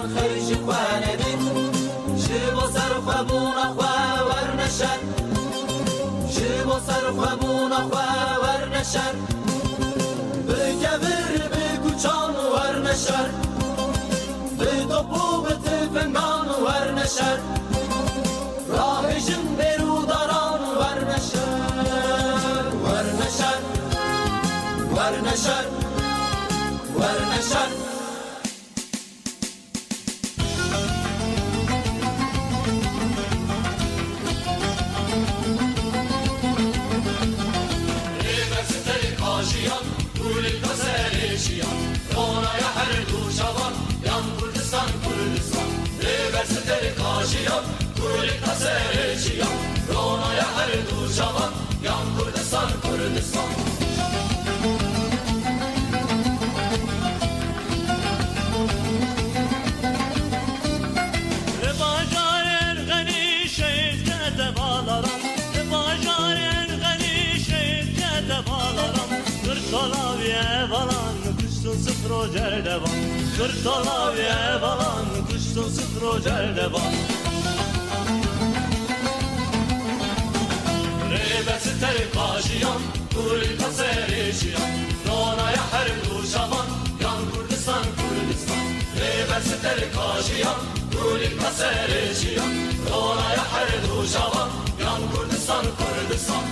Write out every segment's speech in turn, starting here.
خرج خوانه بید شب و سر خوابون خواه ورنشد شب و سر خوابون خواه ورنشد بگبر بگوچان ورنشد به توپو به تفنگان ورنشد راه جن بروداران ورنشد ورنشد ورنشد ورنشد Ronaya her duşavan yan Kurdistan Kurdistan Üniversiteli kaşiyan Kurlikta serişiyan Ronaya her duşavan yan Kurdistan Kurdistan Bajarın gani şehirde bağlaram Bajarın gani şehirde bağlaram Kırtalaviye balan kuştun sıfır cerdevan Kırtalaviye balan kuştun sıfır cerdevan Rebesi teri kaşiyan Kurika serişiyan Ronaya her duşavan yan Kurdistan Kurdistan Rebesi teri kaşiyan Kurika serişiyan Ronaya her duşavan yan Kurdistan Kurdistan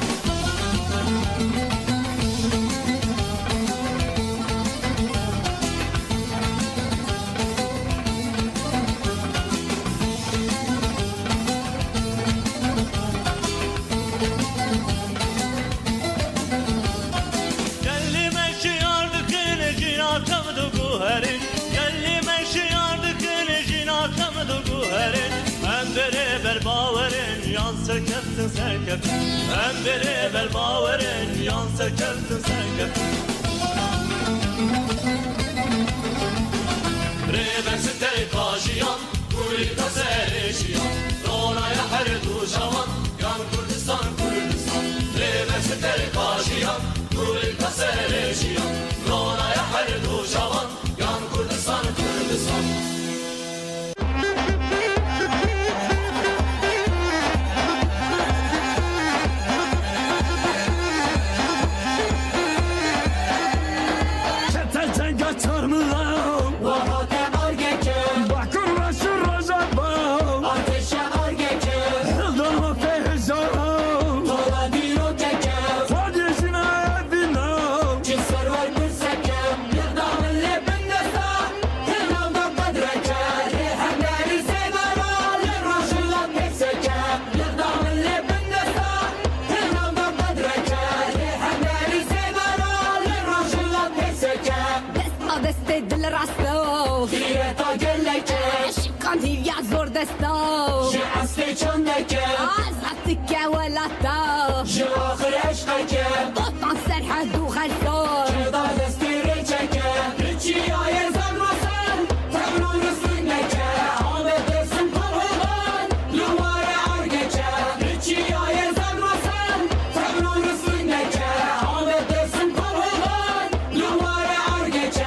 beraber baverin yan serkeftin serkeftin Hem beraber baverin yan serkeftin serkeftin Reversi teri kaşiyan Kurika serişiyan Ronaya her duşavan yan Kurdistan Kurdistan Reversi teri kaşiyan Kurika serişiyan Ronaya her duşavan yan Kurdistan Kurdistan دستو جي عصفي چندك عزتك ولا تا جي آخر عشقك قطع سرحد وخلصون جي ضع دستي ريجك ريجي آيه زن رسل تبرو رسلنك عامد درسن طرهبان لوار عرقك ريجي آيه زن رسل تبرو رسلنك عامد درسن طرهبان لوار عرقك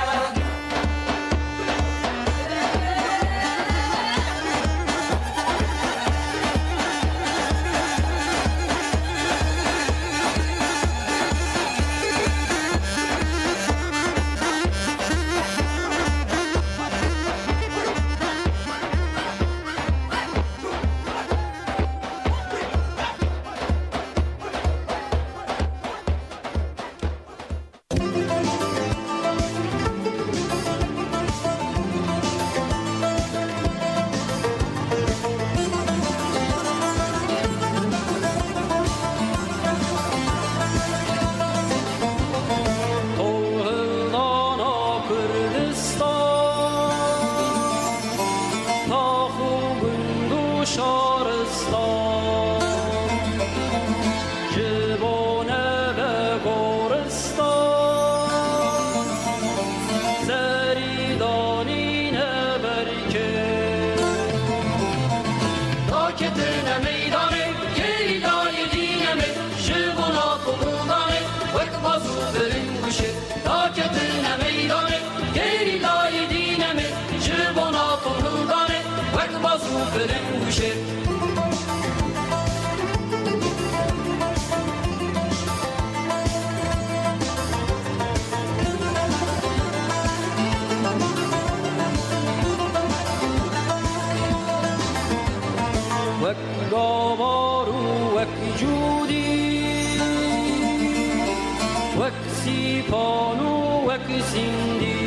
بازو فرنگ گوشه وک گاوارو وک جودی وک سیپانو وک سیندی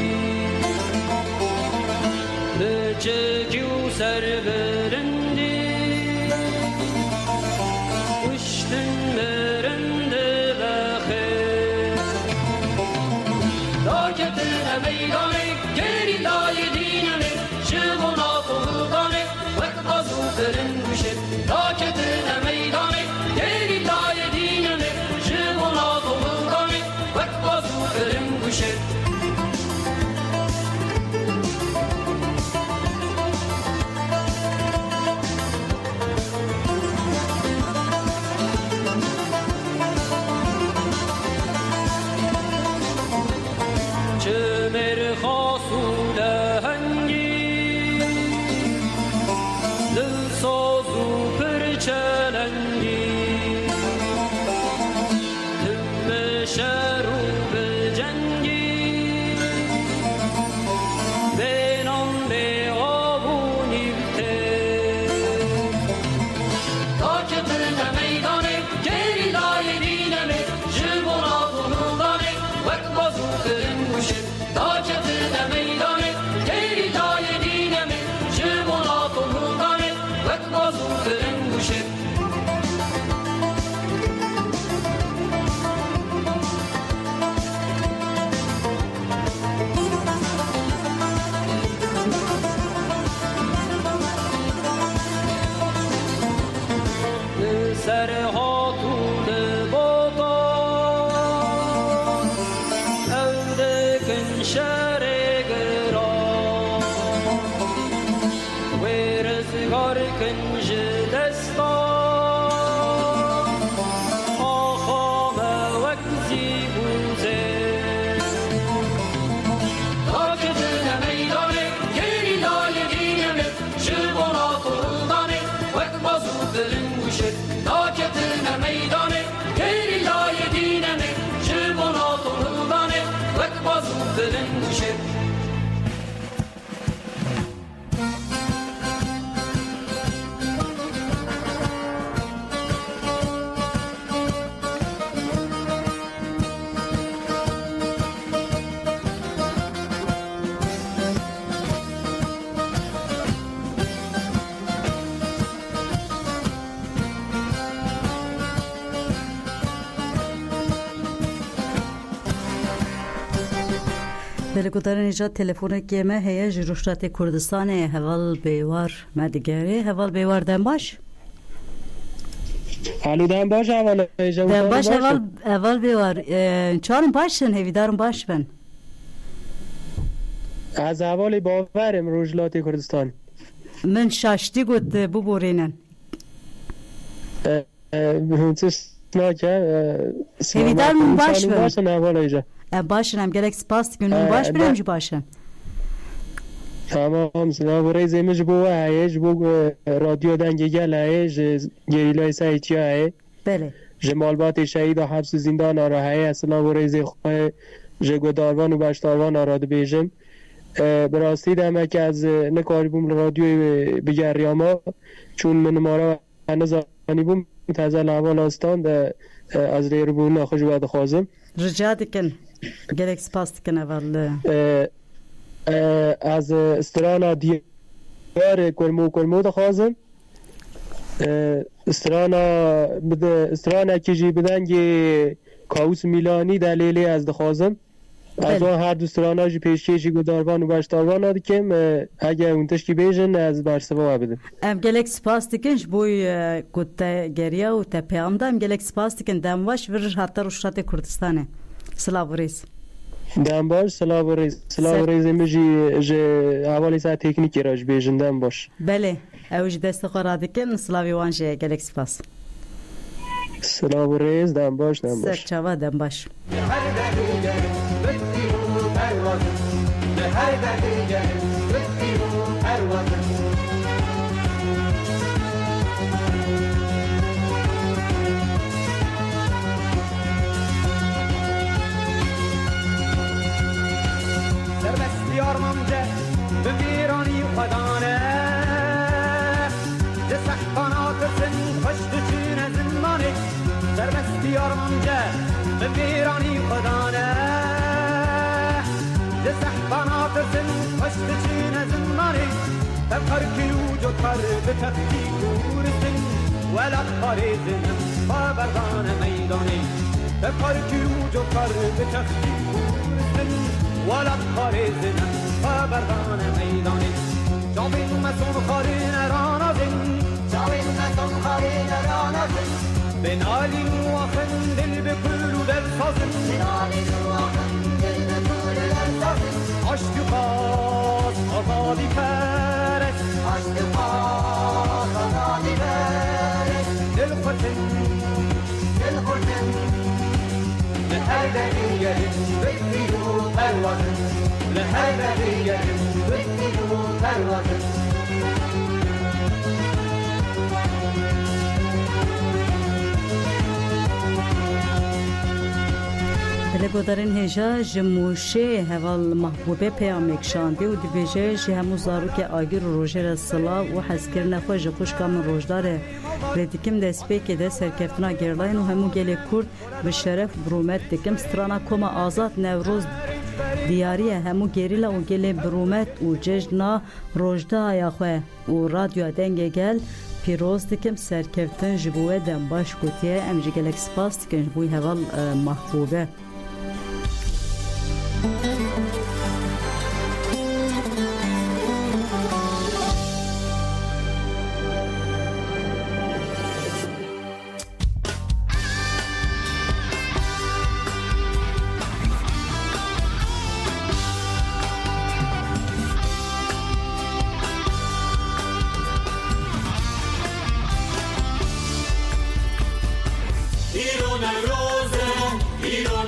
لچگیو سر برندی اشتن برنده بخیر داکتن میدانه گری لای دینمه شبونا قلقانه وک بازو فرنگوشه داکتن میدانه گری لای دینمه شبونا قلقانه وک بازو فرنگوشه بلکوتر نجات تلفن که ما هیچ جروشات کردستان حوال بیوار مدیگری حوال بیوار دم باش الو دم باش حوال دم باش حوال بیوار چارم باشن هیویدارم باش بن از حوال باورم روجلات کردستان من شاشتی گود ببورینن هیویدارم باش بن باشن هم گلک سپاس کنم باش برم جو باشن تمام سلام ریز ایمج بو هایج بو رادیو دنگی گل هایج گریلای سایتی های بله جمالبات شهید و حبس زندان آره های سلام ریز خواه جگوداروان و بشتاروان آراد بیجم براستی دمه که از نکاری بوم رادیوی بگریاما چون من مارا نزانی بوم تازه اول آستان از ریر بون نخوش باید خوازم رجا دکن گلک سپاس دکن اول از استرانا دیار کرمو دخوازم استرانا کجی بدنگی کاوس میلانی دلیلی از دخوازم از آن هر دوسترانا جی پیشکشی گداروان و بشتاروان آدی کم اگه اون تشکی بیجن از برسوا بدم ام گلک سپاس دکنش بوی گوته گریا و تا پیام دا ام گلک سپاس دکن دمواش ورش حتی روشت کردستانه سلام ریز دم باش سلام ریز میجی حوالی ساعت تکنیکی راج بیجن دم باش بله اوج دست خورا دکن سلاوی وانجه گلک سپاس سلام ریز دم باش سرچاوا دم باش بچین از منی تفکر کیو جو کار به تختی کورستن ولق خارزنم بردان میدانی تفکر کیو جو کار به تختی کورستن ولق خارزنم بردان میدانی جاوید مسون خارین رانازن جاوید مسون خارین رانازن بنالی نواخن دل بکل و دل سازن بنالی نواخن دل بکل و دل سازن عشق خاص آزادی پرست عشق خاص آزادی پرست دل خودن لهر دقیقه بکیلو پروازن لهر دقیقه بکیلو پروازن دلگودارین هجا جموشه هوال محبوبه پیامک شانده و دیویجه جه همو زاروک آگیر و روژه رسلا و حسکرن خوش خوش کامن روژداره ردیکم دسپی که ده سرکفتنا گرلاین و همو گل کرد به شرف برومت دکم سترانا کما آزاد نوروز دیاریه همو گریلا و گل برومت و ججنا روژده آیا خواه و رادیو دنگه گل پیروز دکم سرکفتن جبوه دم باش کتیه امجی گلک سپاس دکن جبوی هوال محبوبه ایران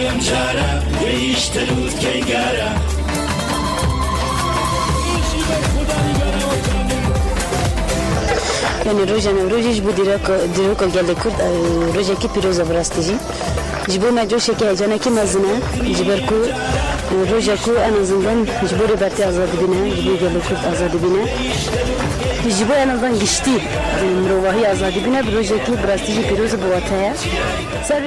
ام جاره یهیش تلوت که گره یعنی روزش بود دیروکا گله کرد روزی که پیروزه براستیجی جبو ما جوشه که جانا کی مزنه جبر کو روزا کو انا زندان جبور برتی آزاد بینه جبو گله کرد آزاد بینه جبو انا زندان گشتی مروحی آزاد بینه روزی که براستیجی پیروزه بواتها سر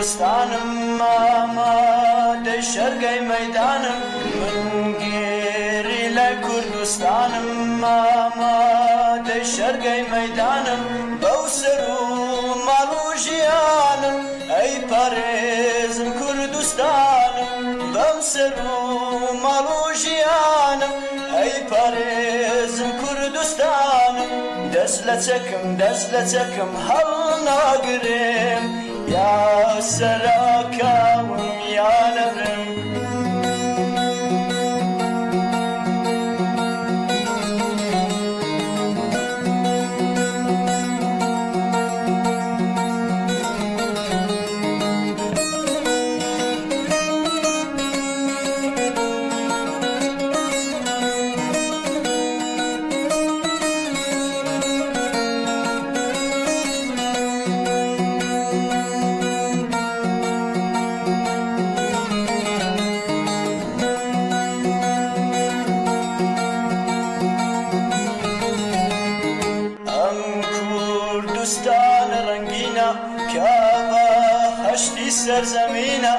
کردستانم آماده شرقی میدانم من گیری لکردستانم آماده شرقی میدانم بوسر و مالو جیانم ای پارێزم کردستانم بوسر و مالو جیانم ای پارێزم کردستانم دست لچکم هەڵ ناگرم یا سراکم یا نبرم سرزمینه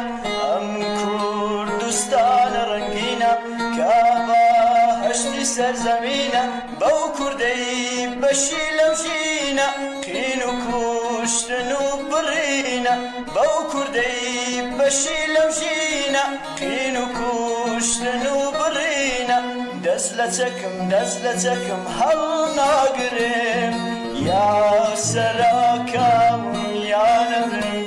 ام کردستان رنگینه کعبه هشتی سرزمینه بو کردی بشی لوشینه قین و کشتن و برینه بو کردی بشی لوشینه قین و کشتن و برینه دست لچکم هەڵ ناگرم یا سراکم یا نبرم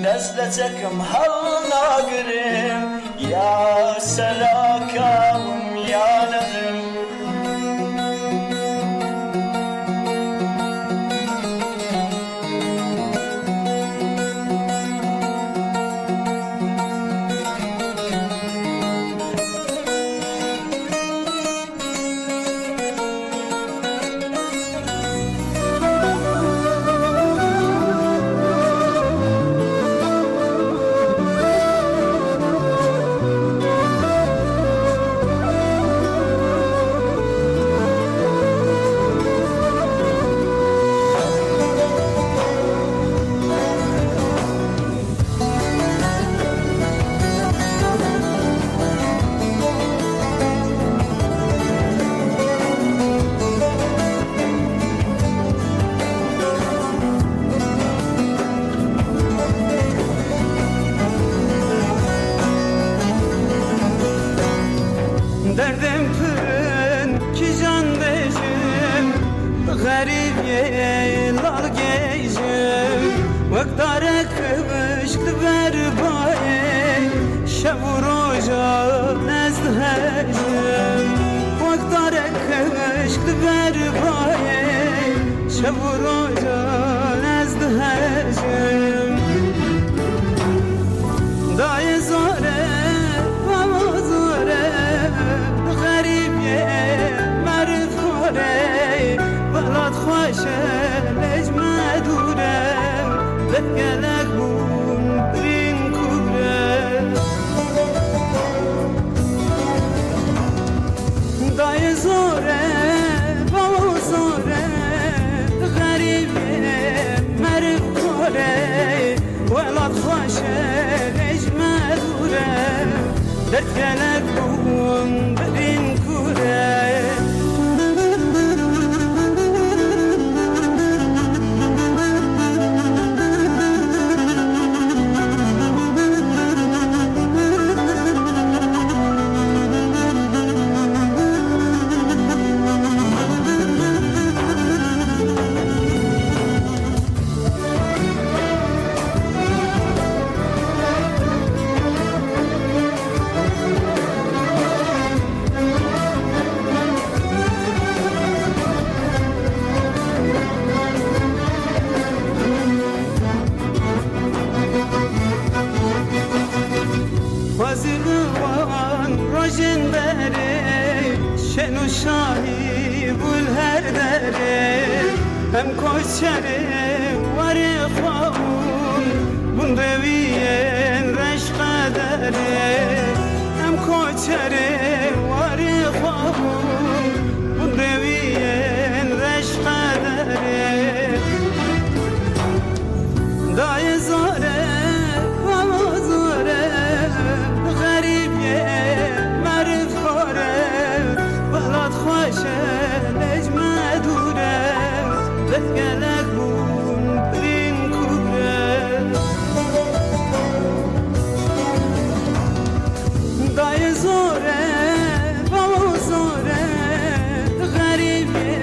دست لچکم هەڵ ناگرم یا سەلاکەم یا نەبرم درد گلک بون برین کوره شاهی بول هر دره هم کوچره واری خوابون بون رویین رش قدره هم کوچره واری خوابون بون رویین رش قدره دای زاره و زاره غریبیه مرد خوره بلاد خوشه نجمه دوره بگلک بون برین کوره دای زوره بابا زوره غریبه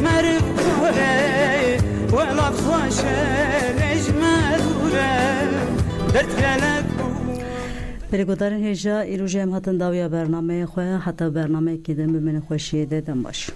مرد خوره بلاد خوشه نجمه دوره درد گلک پرگودارن هجا ایروژه هم هاتن داویا برنامه خواه حتی برنامه که دم بمین خوشیه دیدم باش